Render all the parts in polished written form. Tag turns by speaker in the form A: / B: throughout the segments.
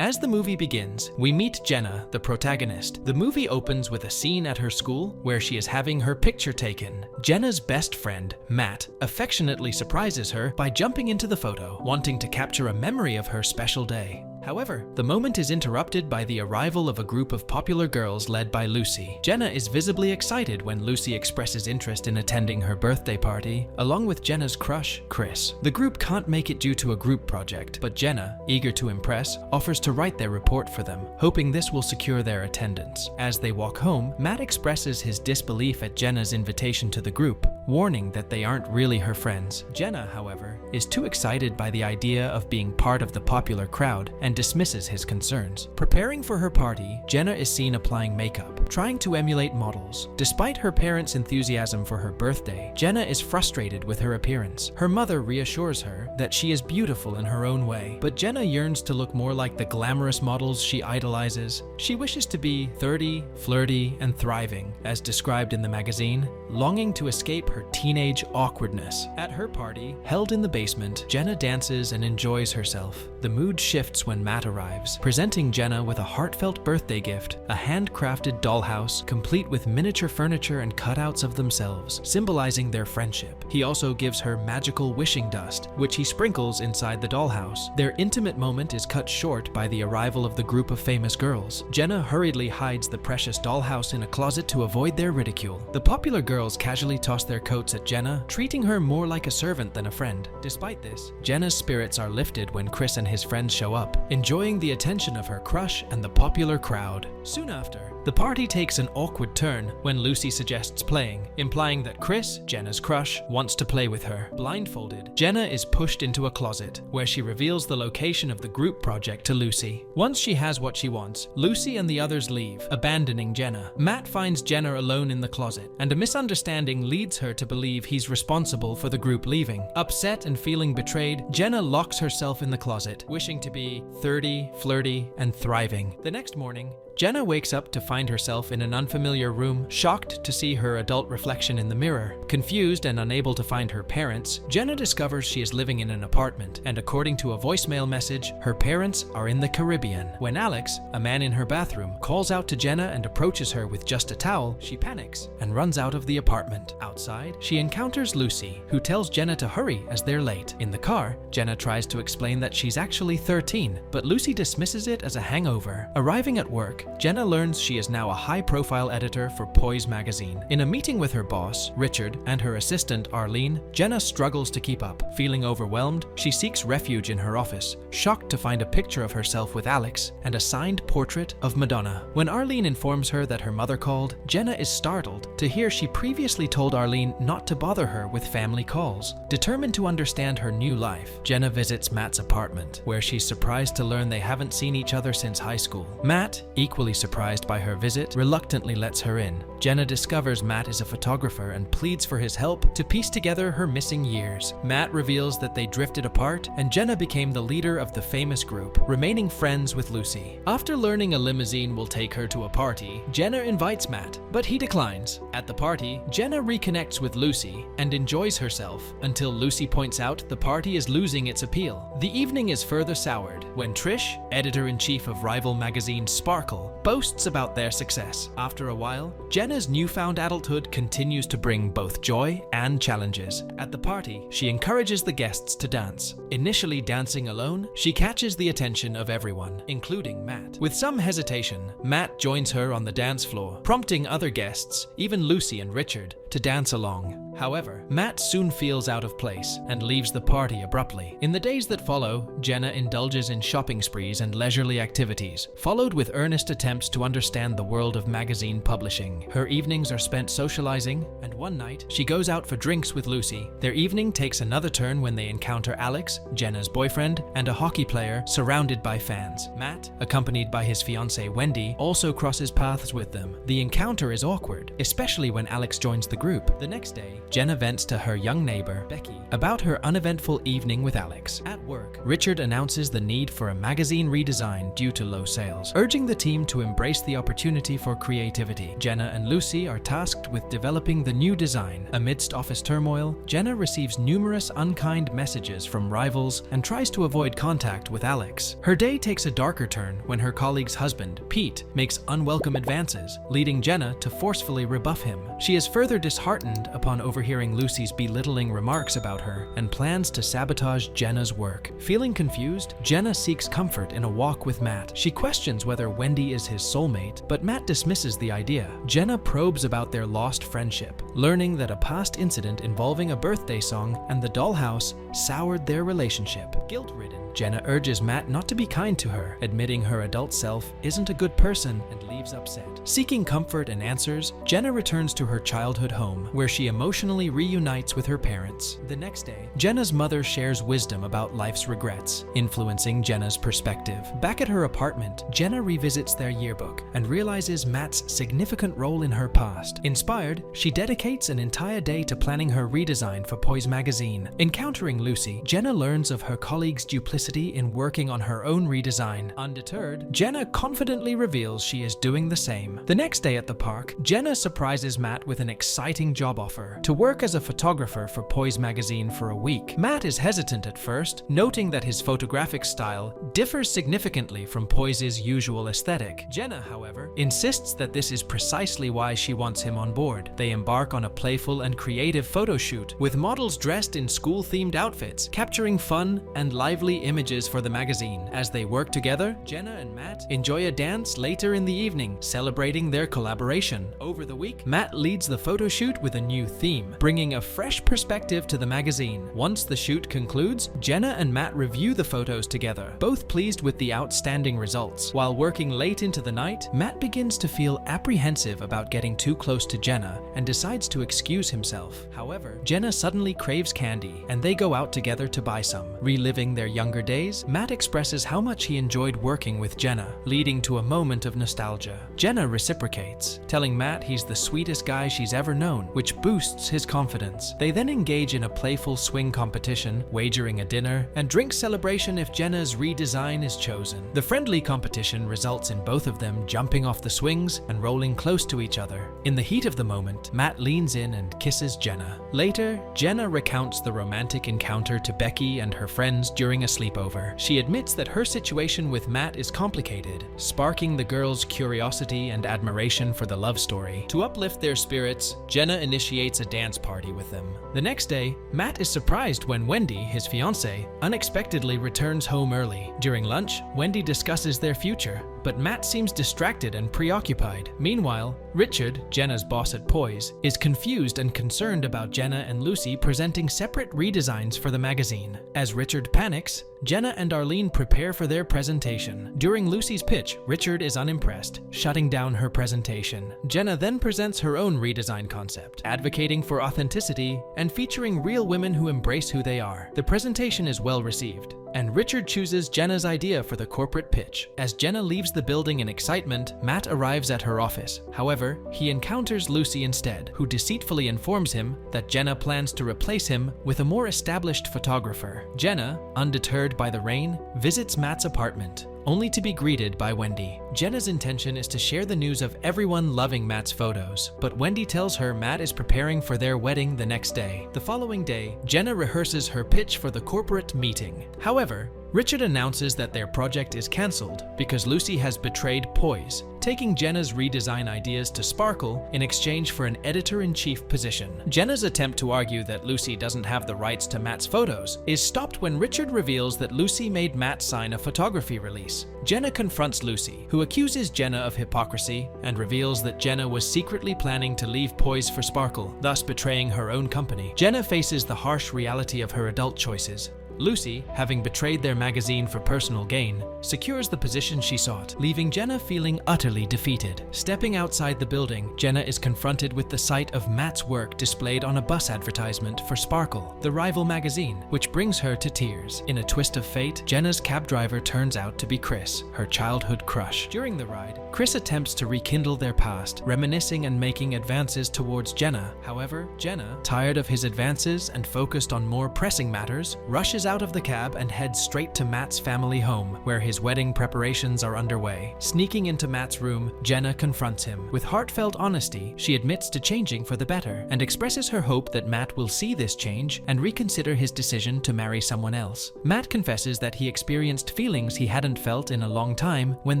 A: As the movie begins, we meet Jenna, the protagonist. The movie opens with a scene at her school where she is having her picture taken. Jenna's best friend, Matt, affectionately surprises her by jumping into the photo, wanting to capture a memory of her special day. However, the moment is interrupted by the arrival of a group of popular girls led by Lucy. Jenna is visibly excited when Lucy expresses interest in attending her birthday party, along with Jenna's crush, Chris. The group can't make it due to a group project, but Jenna, eager to impress, offers to write their report for them, hoping this will secure their attendance. As they walk home, Matt expresses his disbelief at Jenna's invitation to the group, warning that they aren't really her friends. Jenna, however, is too excited by the idea of being part of the popular crowd and dismisses his concerns. Preparing for her party, Jenna is seen applying makeup, trying to emulate models. Despite her parents' enthusiasm for her birthday, Jenna is frustrated with her appearance. Her mother reassures her that she is beautiful in her own way, but Jenna yearns to look more like the glamorous models she idolizes. She wishes to be 30, flirty, and thriving, as described in the magazine, longing to escape her teenage awkwardness. At her party, held in the basement, Jenna dances and enjoys herself. The mood shifts when Matt arrives, presenting Jenna with a heartfelt birthday gift, a handcrafted dollhouse complete with miniature furniture and cutouts of themselves, symbolizing their friendship. He also gives her magical wishing dust, which he sprinkles inside the dollhouse. Their intimate moment is cut short by the arrival of the group of famous girls. Jenna hurriedly hides the precious dollhouse in a closet to avoid their ridicule. The popular girls casually toss their coats at Jenna, treating her more like a servant than a friend. Despite this, Jenna's spirits are lifted when Chris and his friends show up, enjoying the attention of her crush and the popular crowd. Soon after, the party takes an awkward turn when Lucy suggests playing, implying that Chris, Jenna's crush, wants to play with her. Blindfolded, Jenna is pushed into a closet, where she reveals the location of the group project to Lucy. Once she has what she wants, Lucy and the others leave, abandoning Jenna. Matt finds Jenna alone in the closet, and a misunderstanding leads her to believe he's responsible for the group leaving. Upset and feeling betrayed, Jenna locks herself in the closet, wishing to be 30, flirty, and thriving. The next morning, Jenna wakes up to find herself in an unfamiliar room, shocked to see her adult reflection in the mirror. Confused and unable to find her parents, Jenna discovers she is living in an apartment, and according to a voicemail message, her parents are in the Caribbean. When Alex, a man in her bathroom, calls out to Jenna and approaches her with just a towel, she panics and runs out of the apartment. Outside, she encounters Lucy, who tells Jenna to hurry as they're late. In the car, Jenna tries to explain that she's actually 13, but Lucy dismisses it as a hangover. Arriving at work, Jenna learns she is now a high-profile editor for Poise magazine. In a meeting with her boss, Richard, and her assistant, Arlene, Jenna struggles to keep up. Feeling overwhelmed, she seeks refuge in her office, shocked to find a picture of herself with Alex and a signed portrait of Madonna. When Arlene informs her that her mother called, Jenna is startled to hear she previously told Arlene not to bother her with family calls. Determined to understand her new life, Jenna visits Matt's apartment, where she's surprised to learn they haven't seen each other since high school. Matt, equally surprised by her visit, reluctantly lets her in. Jenna discovers Matt is a photographer and pleads for his help to piece together her missing years. Matt reveals that they drifted apart, and Jenna became the leader of the famous group, remaining friends with Lucy. After learning a limousine will take her to a party, Jenna invites Matt, but he declines. At the party, Jenna reconnects with Lucy and enjoys herself until Lucy points out the party is losing its appeal. The evening is further soured when Trish, editor-in-chief of rival magazine Sparkle, boasts about their success. After a while, Jenna's newfound adulthood continues to bring both joy and challenges. At the party, she encourages the guests to dance. Initially dancing alone, she catches the attention of everyone, including Matt. With some hesitation, Matt joins her on the dance floor, prompting other guests, even Lucy and Richard, to dance along. However, Matt soon feels out of place and leaves the party abruptly. In the days that follow, Jenna indulges in shopping sprees and leisurely activities, followed with earnest attempts to understand the world of magazine publishing. Her evenings are spent socializing, and one night, she goes out for drinks with Lucy. Their evening takes another turn when they encounter Alex, Jenna's boyfriend, and a hockey player surrounded by fans. Matt, accompanied by his fiancée Wendy, also crosses paths with them. The encounter is awkward, especially when Alex joins the group. The next day, Jenna vents to her young neighbor, Becky, about her uneventful evening with Alex. At work, Richard announces the need for a magazine redesign due to low sales, urging the team to embrace the opportunity for creativity. Jenna and Lucy are tasked with developing the new design. Amidst office turmoil, Jenna receives numerous unkind messages from rivals and tries to avoid contact with Alex. Her day takes a darker turn when her colleague's husband, Pete, makes unwelcome advances, leading Jenna to forcefully rebuff him. She is further disheartened upon overhearing Lucy's belittling remarks about her and plans to sabotage Jenna's work. Feeling confused, Jenna seeks comfort in a walk with Matt. She questions whether Wendy is his soulmate, but Matt dismisses the idea. Jenna probes about their lost friendship, learning that a past incident involving a birthday song and the dollhouse soured their relationship. Guilt-ridden, Jenna urges Matt not to be kind to her, admitting her adult self isn't a good person and leaves upset. Seeking comfort and answers, Jenna returns to her childhood home, where she emotionally reunites with her parents. The next day, Jenna's mother shares wisdom about life's regrets, influencing Jenna's perspective. Back at her apartment, Jenna revisits their yearbook and realizes Matt's significant role in her past. Inspired, she dedicates an entire day to planning her redesign for Poise magazine. Encountering Lucy, Jenna learns of her colleague's duplicity in working on her own redesign. Undeterred, Jenna confidently reveals she is doing the same. The next day at the park, Jenna surprises Matt with an exciting job offer to work as a photographer for Poise magazine for a week. Matt is hesitant at first, noting that his photographic style differs significantly from Poise's usual aesthetic. Jenna, however, insists that this is precisely why she wants him on board. They embark on a playful and creative photo shoot, with models dressed in school-themed outfits, capturing fun and lively images for the magazine. As they work together, Jenna and Matt enjoy a dance later in the evening, celebrating their collaboration. Over the week, Matt leads the photo shoot with a new theme, bringing a fresh perspective to the magazine. Once the shoot concludes, Jenna and Matt review the photos together, both pleased with the outstanding results. While working late into the night, Matt begins to feel apprehensive about getting too close to Jenna and decides to excuse himself. However, Jenna suddenly craves candy, and they go out together to buy some. Reliving their younger days, Matt expresses how much he enjoyed working with Jenna, leading to a moment of nostalgia. Jenna reciprocates, telling Matt he's the sweetest guy she's ever known, which boosts his confidence. They then engage in a playful swing competition, wagering a dinner and drink celebration if Jenna's redesign is chosen. The friendly competition results in both of them jumping off the swings and rolling close to each other. In the heat of the moment, Matt leans in and kisses Jenna. Later, Jenna recounts the romantic encounter to Becky and her friends during a sleepover. She admits that her situation with Matt is complicated, sparking the girls' curiosity and admiration for the love story. To uplift their spirits, Jenna initiates a dance party with them. The next day, Matt is surprised when Wendy, his fiancée, unexpectedly returns home early. During lunch, Wendy discusses their future, but Matt seems distracted and preoccupied. Meanwhile, Richard, Jenna's boss at Poise, is confused and concerned about Jenna and Lucy presenting separate redesigns for the magazine. As Richard panics, Jenna and Arlene prepare for their presentation. During Lucy's pitch, Richard is unimpressed, shutting down her presentation. Jenna then presents her own redesign concept, advocating for authenticity and featuring real women who embrace who they are. The presentation is well received, and Richard chooses Jenna's idea for the corporate pitch. As Jenna leaves the building in excitement, Matt arrives at her office. However, he encounters Lucy instead, who deceitfully informs him that Jenna plans to replace him with a more established photographer. Jenna, undeterred by the rain, visits Matt's apartment, only to be greeted by Wendy. Jenna's intention is to share the news of everyone loving Matt's photos, but Wendy tells her Matt is preparing for their wedding the next day. The following day, Jenna rehearses her pitch for the corporate meeting. However, Richard announces that their project is cancelled because Lucy has betrayed Poise, taking Jenna's redesign ideas to Sparkle in exchange for an editor-in-chief position. Jenna's attempt to argue that Lucy doesn't have the rights to Matt's photos is stopped when Richard reveals that Lucy made Matt sign a photography release. Jenna confronts Lucy, who accuses Jenna of hypocrisy and reveals that Jenna was secretly planning to leave Poise for Sparkle, thus betraying her own company. Jenna faces the harsh reality of her adult choices, Lucy, having betrayed their magazine for personal gain, secures the position she sought, leaving Jenna feeling utterly defeated. Stepping outside the building, Jenna is confronted with the sight of Matt's work displayed on a bus advertisement for Sparkle, the rival magazine, which brings her to tears. In a twist of fate, Jenna's cab driver turns out to be Chris, her childhood crush. During the ride, Chris attempts to rekindle their past, reminiscing and making advances towards Jenna. However, Jenna, tired of his advances and focused on more pressing matters, rushes out of the cab and heads straight to Matt's family home, where his wedding preparations are underway. Sneaking into Matt's room, Jenna confronts him. With heartfelt honesty, she admits to changing for the better and expresses her hope that Matt will see this change and reconsider his decision to marry someone else. Matt confesses that he experienced feelings he hadn't felt in a long time when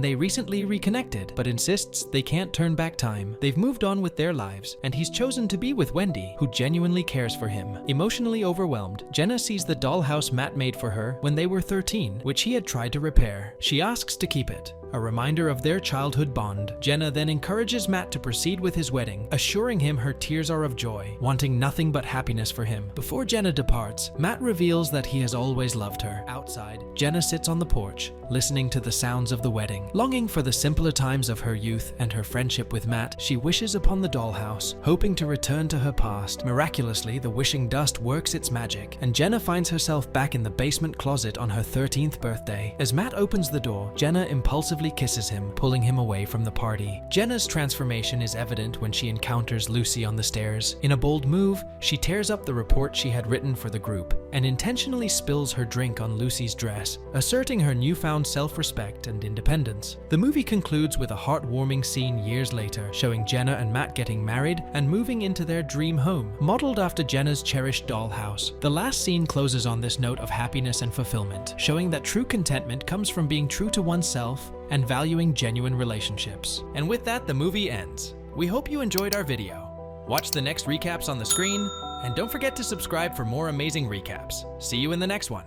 A: they recently reconnected, but insists they can't turn back time. They've moved on with their lives, and he's chosen to be with Wendy, who genuinely cares for him. Emotionally overwhelmed, Jenna sees the dollhouse Matt made for her when they were 13, which he had tried to repair. She asks to keep it, a reminder of their childhood bond. Jenna then encourages Matt to proceed with his wedding, assuring him her tears are of joy, wanting nothing but happiness for him. Before Jenna departs, Matt reveals that he has always loved her. Outside, Jenna sits on the porch, listening to the sounds of the wedding. Longing for the simpler times of her youth and her friendship with Matt, she wishes upon the dollhouse, hoping to return to her past. Miraculously, the wishing dust works its magic, and Jenna finds herself back in the basement closet on her 13th birthday. As Matt opens the door, Jenna impulsively kisses him, pulling him away from the party. Jenna's transformation is evident when she encounters Lucy on the stairs. In a bold move, she tears up the report she had written for the group and intentionally spills her drink on Lucy's dress, asserting her newfound self-respect and independence. The movie concludes with a heartwarming scene years later, showing Jenna and Matt getting married and moving into their dream home, modeled after Jenna's cherished dollhouse. The last scene closes on this note of happiness and fulfillment, showing that true contentment comes from being true to oneself and valuing genuine relationships. And with that, the movie ends. We hope you enjoyed our video. Watch the next recaps on the screen, and don't forget to subscribe for more amazing recaps. See you in the next one.